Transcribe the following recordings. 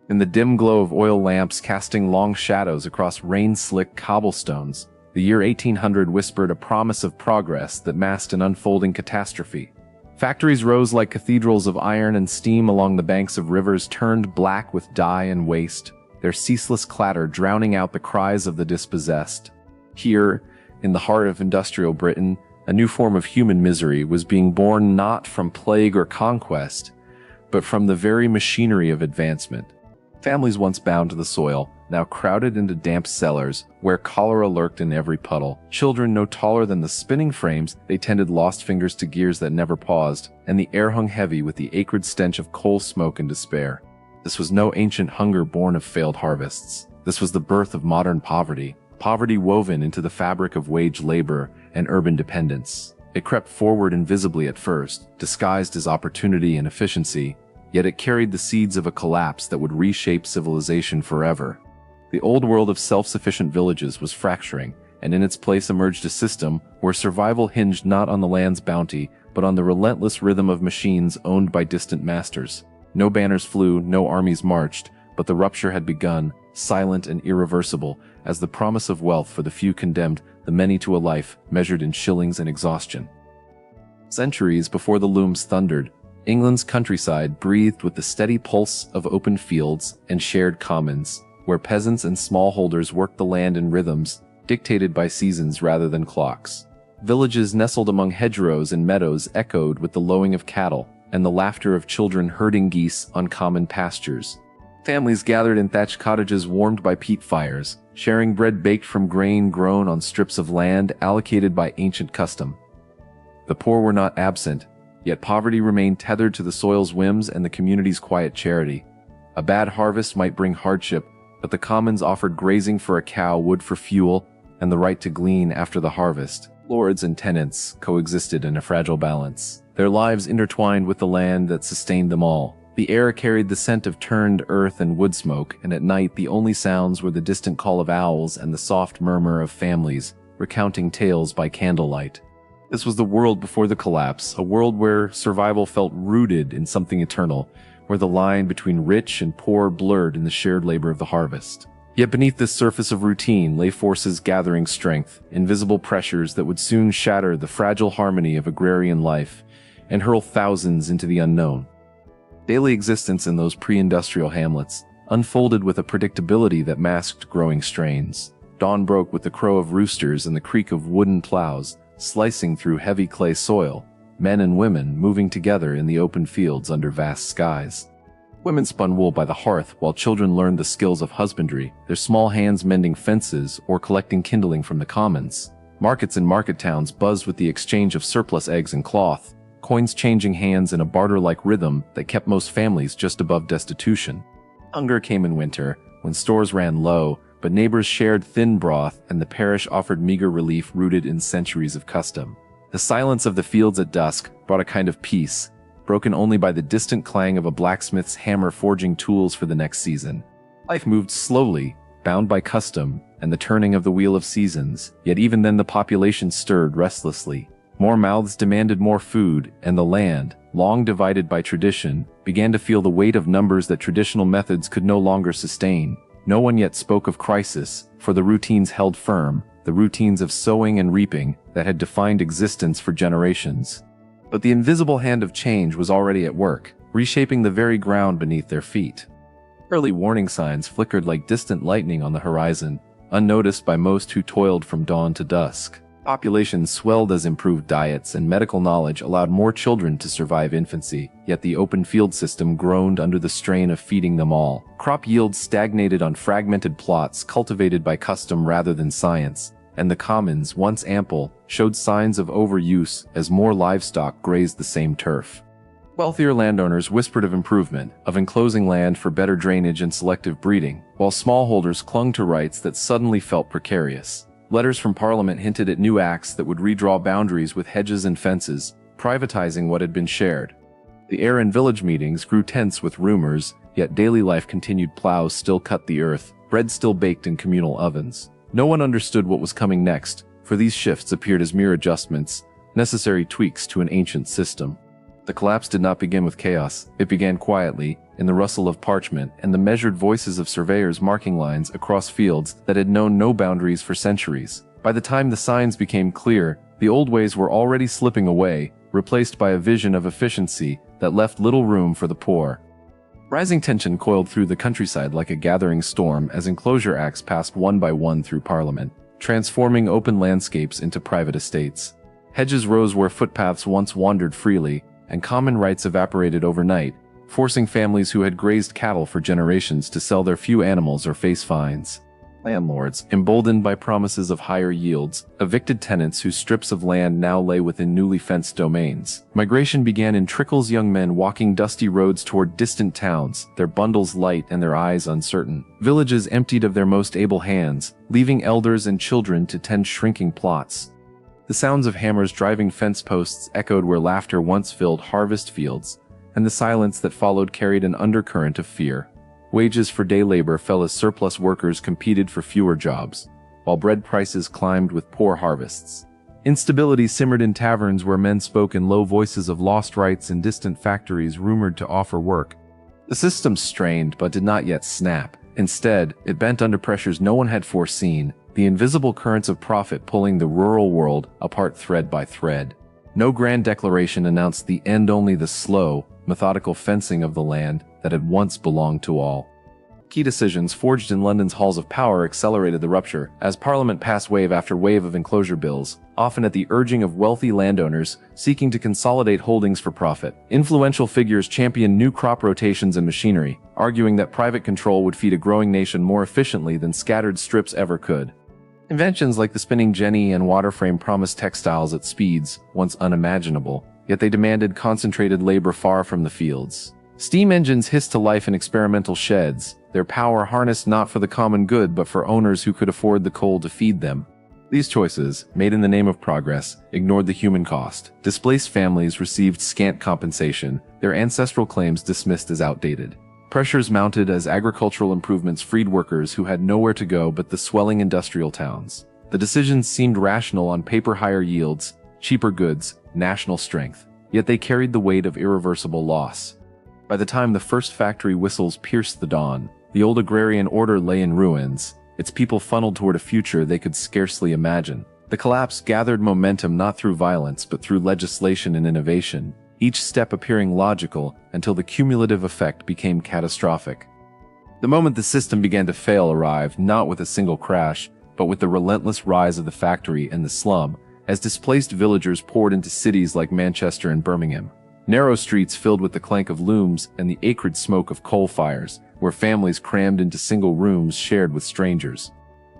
In the dim glow of oil lamps casting long shadows across rain-slick cobblestones, the year 1800 whispered a promise of progress that masked an unfolding catastrophe. Factories rose like cathedrals of iron and steam along the banks of rivers turned black with dye and waste, their ceaseless clatter drowning out the cries of the dispossessed. Here, in the heart of industrial Britain, a new form of human misery was being born not from plague or conquest, but from the very machinery of advancement. Families once bound to the soil, now crowded into damp cellars, where cholera lurked in every puddle. Children no taller than the spinning frames, they tended lost fingers to gears that never paused, and the air hung heavy with the acrid stench of coal smoke and despair. This was no ancient hunger born of failed harvests. This was the birth of modern poverty, poverty woven into the fabric of wage labor and urban dependence. It crept forward invisibly at first, disguised as opportunity and efficiency, yet it carried the seeds of a collapse that would reshape civilization forever. The old world of self-sufficient villages was fracturing, and in its place emerged a system where survival hinged not on the land's bounty, but on the relentless rhythm of machines owned by distant masters. No banners flew, no armies marched, but the rupture had begun, silent and irreversible, as the promise of wealth for the few condemned the many to a life measured in shillings and exhaustion. Centuries before the looms thundered, England's countryside breathed with the steady pulse of open fields and shared commons, where peasants and smallholders worked the land in rhythms dictated by seasons rather than clocks. Villages nestled among hedgerows and meadows echoed with the lowing of cattle and the laughter of children herding geese on common pastures. Families gathered in thatched cottages warmed by peat fires, sharing bread baked from grain grown on strips of land allocated by ancient custom. The poor were not absent, yet poverty remained tethered to the soil's whims and the community's quiet charity. A bad harvest might bring hardship, but the commons offered grazing for a cow, wood for fuel, and the right to glean after the harvest. Lords and tenants coexisted in a fragile balance, their lives intertwined with the land that sustained them all. The air carried the scent of turned earth and wood smoke, and at night the only sounds were the distant call of owls and the soft murmur of families recounting tales by candlelight. This was the world before the collapse, a world where survival felt rooted in something eternal, where the line between rich and poor blurred in the shared labor of the harvest. Yet beneath this surface of routine lay forces gathering strength, invisible pressures that would soon shatter the fragile harmony of agrarian life and hurl thousands into the unknown. Daily existence in those pre-industrial hamlets unfolded with a predictability that masked growing strains. Dawn broke with the crow of roosters and the creak of wooden plows slicing through heavy clay soil, men and women moving together in the open fields under vast skies. Women spun wool by the hearth while children learned the skills of husbandry, their small hands mending fences or collecting kindling from the commons. Markets and market towns buzzed with the exchange of surplus eggs and cloth, coins changing hands in a barter-like rhythm that kept most families just above destitution. Hunger came in winter, when stores ran low, but neighbors shared thin broth and the parish offered meager relief rooted in centuries of custom. The silence of the fields at dusk brought a kind of peace, broken only by the distant clang of a blacksmith's hammer forging tools for the next season. Life moved slowly, bound by custom and the turning of the wheel of seasons, yet even then the population stirred restlessly. More mouths demanded more food, and the land, long divided by tradition, began to feel the weight of numbers that traditional methods could no longer sustain. No one yet spoke of crisis, for the routines held firm, the routines of sowing and reaping that had defined existence for generations. But the invisible hand of change was already at work, reshaping the very ground beneath their feet. Early warning signs flickered like distant lightning on the horizon, unnoticed by most who toiled from dawn to dusk. Populations swelled as improved diets and medical knowledge allowed more children to survive infancy, yet the open field system groaned under the strain of feeding them all. Crop yields stagnated on fragmented plots cultivated by custom rather than science, and the commons, once ample, showed signs of overuse as more livestock grazed the same turf. Wealthier landowners whispered of improvement, of enclosing land for better drainage and selective breeding, while smallholders clung to rights that suddenly felt precarious. Letters from Parliament hinted at new acts that would redraw boundaries with hedges and fences, privatizing what had been shared. The air in village meetings grew tense with rumors, yet daily life continued. Plows still cut the earth, bread still baked in communal ovens. No one understood what was coming next, for these shifts appeared as mere adjustments, necessary tweaks to an ancient system. The collapse did not begin with chaos. It began quietly, in the rustle of parchment and the measured voices of surveyors marking lines across fields that had known no boundaries for centuries. By the time the signs became clear, the old ways were already slipping away, replaced by a vision of efficiency that left little room for the poor. Rising tension coiled through the countryside like a gathering storm as enclosure acts passed one by one through Parliament, transforming open landscapes into private estates. Hedges rose where footpaths once wandered freely, and common rights evaporated overnight, forcing families who had grazed cattle for generations to sell their few animals or face fines. Landlords, emboldened by promises of higher yields, evicted tenants whose strips of land now lay within newly fenced domains. Migration began in trickles, young men walking dusty roads toward distant towns, their bundles light and their eyes uncertain. Villages emptied of their most able hands, leaving elders and children to tend shrinking plots. The sounds of hammers driving fence posts echoed where laughter once filled harvest fields, and the silence that followed carried an undercurrent of fear. Wages for day labor fell as surplus workers competed for fewer jobs, while bread prices climbed with poor harvests. Instability simmered in taverns where men spoke in low voices of lost rights and distant factories rumored to offer work. The system strained but did not yet snap. Instead, it bent under pressures no one had foreseen, the invisible currents of profit pulling the rural world apart thread by thread. No grand declaration announced the end, only the slow, methodical fencing of the land that had once belonged to all. Key decisions forged in London's halls of power accelerated the rupture, as Parliament passed wave after wave of enclosure bills, often at the urging of wealthy landowners seeking to consolidate holdings for profit. Influential figures championed new crop rotations and machinery, arguing that private control would feed a growing nation more efficiently than scattered strips ever could. Inventions like the spinning jenny and water frame promised textiles at speeds once unimaginable, yet they demanded concentrated labor far from the fields. Steam engines hissed to life in experimental sheds, their power harnessed not for the common good but for owners who could afford the coal to feed them. These choices, made in the name of progress, ignored the human cost. Displaced families received scant compensation, their ancestral claims dismissed as outdated. Pressures mounted as agricultural improvements freed workers who had nowhere to go but the swelling industrial towns. The decisions seemed rational on paper: higher yields, cheaper goods, national strength, yet they carried the weight of irreversible loss. By the time the first factory whistles pierced the dawn, the old agrarian order lay in ruins, its people funneled toward a future they could scarcely imagine. The collapse gathered momentum not through violence but through legislation and innovation, each step appearing logical until the cumulative effect became catastrophic. The moment the system began to fail arrived not with a single crash, but with the relentless rise of the factory and the slum, as displaced villagers poured into cities like Manchester and Birmingham. Narrow streets filled with the clank of looms and the acrid smoke of coal fires, where families crammed into single rooms shared with strangers.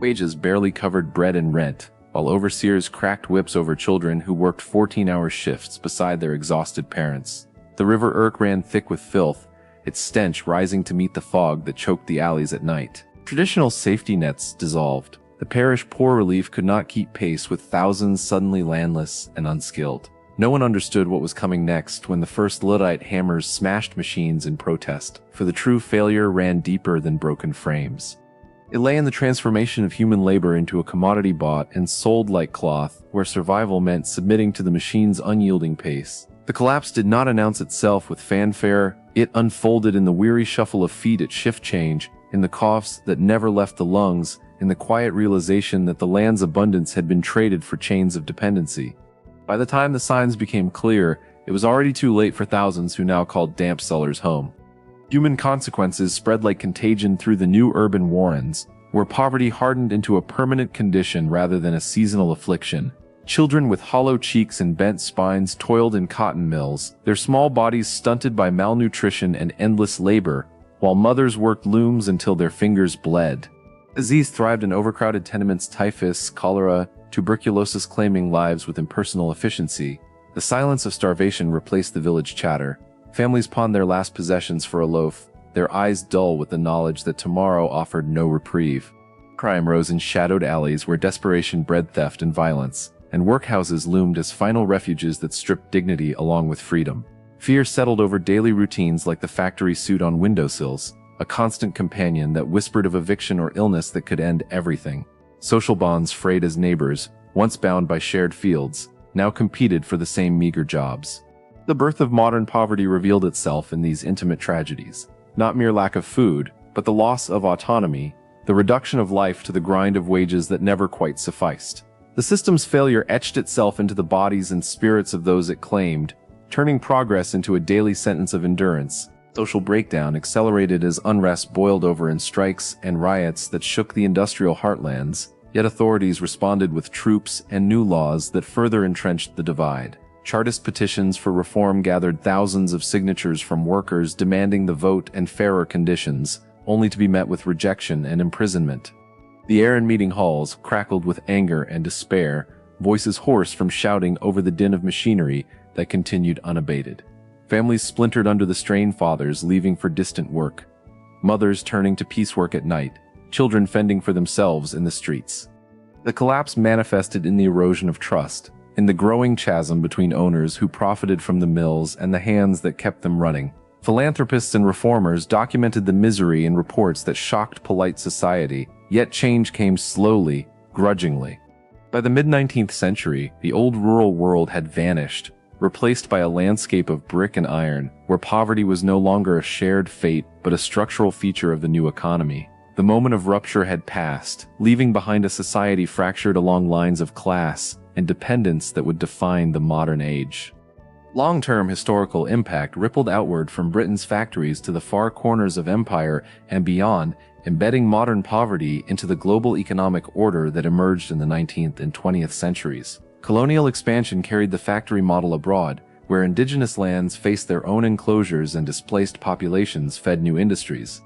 Wages barely covered bread and rent, while overseers cracked whips over children who worked 14-hour shifts beside their exhausted parents. The River Irk ran thick with filth, its stench rising to meet the fog that choked the alleys at night. Traditional safety nets dissolved. The parish poor relief could not keep pace with thousands suddenly landless and unskilled. No one understood what was coming next when the first Luddite hammers smashed machines in protest, for the true failure ran deeper than broken frames. It lay in the transformation of human labor into a commodity bought and sold like cloth, where survival meant submitting to the machine's unyielding pace. The collapse did not announce itself with fanfare, it unfolded in the weary shuffle of feet at shift change, in the coughs that never left the lungs, in the quiet realization that the land's abundance had been traded for chains of dependency. By the time the signs became clear, it was already too late for thousands who now called damp cellars home. Human consequences spread like contagion through the new urban warrens, where poverty hardened into a permanent condition rather than a seasonal affliction. Children with hollow cheeks and bent spines toiled in cotton mills, their small bodies stunted by malnutrition and endless labor, while mothers worked looms until their fingers bled. Disease thrived in overcrowded tenements, typhus, cholera, tuberculosis claiming lives with impersonal efficiency. The silence of starvation replaced the village chatter. Families pawned their last possessions for a loaf, their eyes dull with the knowledge that tomorrow offered no reprieve. Crime rose in shadowed alleys where desperation bred theft and violence, and workhouses loomed as final refuges that stripped dignity along with freedom. Fear settled over daily routines like the factory suit on windowsills, a constant companion that whispered of eviction or illness that could end everything. Social bonds frayed as neighbors, once bound by shared fields, now competed for the same meager jobs. The birth of modern poverty revealed itself in these intimate tragedies. Not mere lack of food, but the loss of autonomy, the reduction of life to the grind of wages that never quite sufficed. The system's failure etched itself into the bodies and spirits of those it claimed, turning progress into a daily sentence of endurance. Social breakdown accelerated as unrest boiled over in strikes and riots that shook the industrial heartlands, yet authorities responded with troops and new laws that further entrenched the divide. Chartist petitions for reform gathered thousands of signatures from workers demanding the vote and fairer conditions, only to be met with rejection and imprisonment. The air in meeting halls crackled with anger and despair, voices hoarse from shouting over the din of machinery that continued unabated. Families splintered under the strain, fathers leaving for distant work, mothers turning to piecework at night, children fending for themselves in the streets. The collapse manifested in the erosion of trust, in the growing chasm between owners who profited from the mills and the hands that kept them running. Philanthropists and reformers documented the misery in reports that shocked polite society, yet change came slowly, grudgingly. By the mid-19th century, the old rural world had vanished, replaced by a landscape of brick and iron, where poverty was no longer a shared fate but a structural feature of the new economy. The moment of rupture had passed, leaving behind a society fractured along lines of class and dependence that would define the modern age. Long-term historical impact rippled outward from Britain's factories to the far corners of empire and beyond, embedding modern poverty into the global economic order that emerged in the 19th and 20th centuries. Colonial expansion carried the factory model abroad, where indigenous lands faced their own enclosures and displaced populations fed new industries.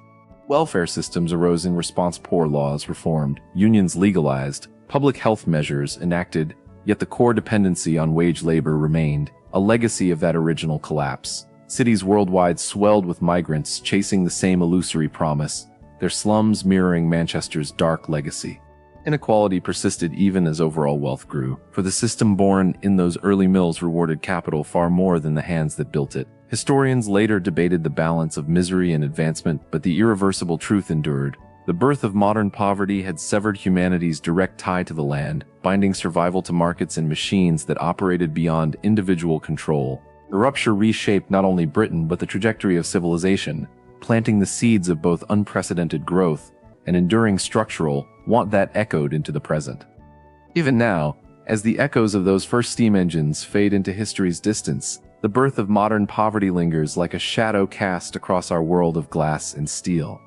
Welfare systems arose in response. Poor laws reformed, unions legalized, public health measures enacted, yet the core dependency on wage labor remained, a legacy of that original collapse. Cities worldwide swelled with migrants chasing the same illusory promise, their slums mirroring Manchester's dark legacy. Inequality persisted even as overall wealth grew, for the system born in those early mills rewarded capital far more than the hands that built it. Historians later debated the balance of misery and advancement, but the irreversible truth endured. The birth of modern poverty had severed humanity's direct tie to the land, binding survival to markets and machines that operated beyond individual control. The rupture reshaped not only Britain but the trajectory of civilization, planting the seeds of both unprecedented growth and enduring structural want that echoed into the present. Even now, as the echoes of those first steam engines fade into history's distance, the birth of modern poverty lingers like a shadow cast across our world of glass and steel.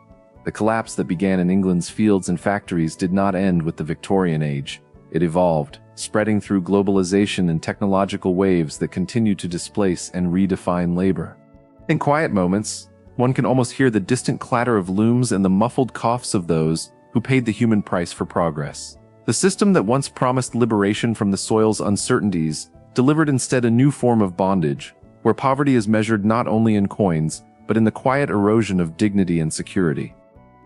The collapse that began in England's fields and factories did not end with the Victorian Age. It evolved, spreading through globalization and technological waves that continue to displace and redefine labor. In quiet moments, one can almost hear the distant clatter of looms and the muffled coughs of those who paid the human price for progress. The system that once promised liberation from the soil's uncertainties delivered instead a new form of bondage, where poverty is measured not only in coins, but in the quiet erosion of dignity and security.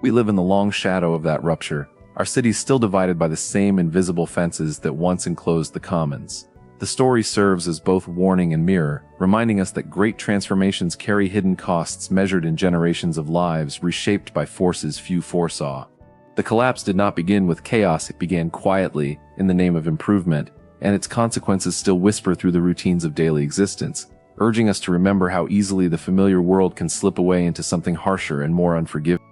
We live in the long shadow of that rupture, our cities still divided by the same invisible fences that once enclosed the commons. The story serves as both warning and mirror, reminding us that great transformations carry hidden costs measured in generations of lives reshaped by forces few foresaw. The collapse did not begin with chaos, it began quietly, in the name of improvement, and its consequences still whisper through the routines of daily existence, urging us to remember how easily the familiar world can slip away into something harsher and more unforgiving.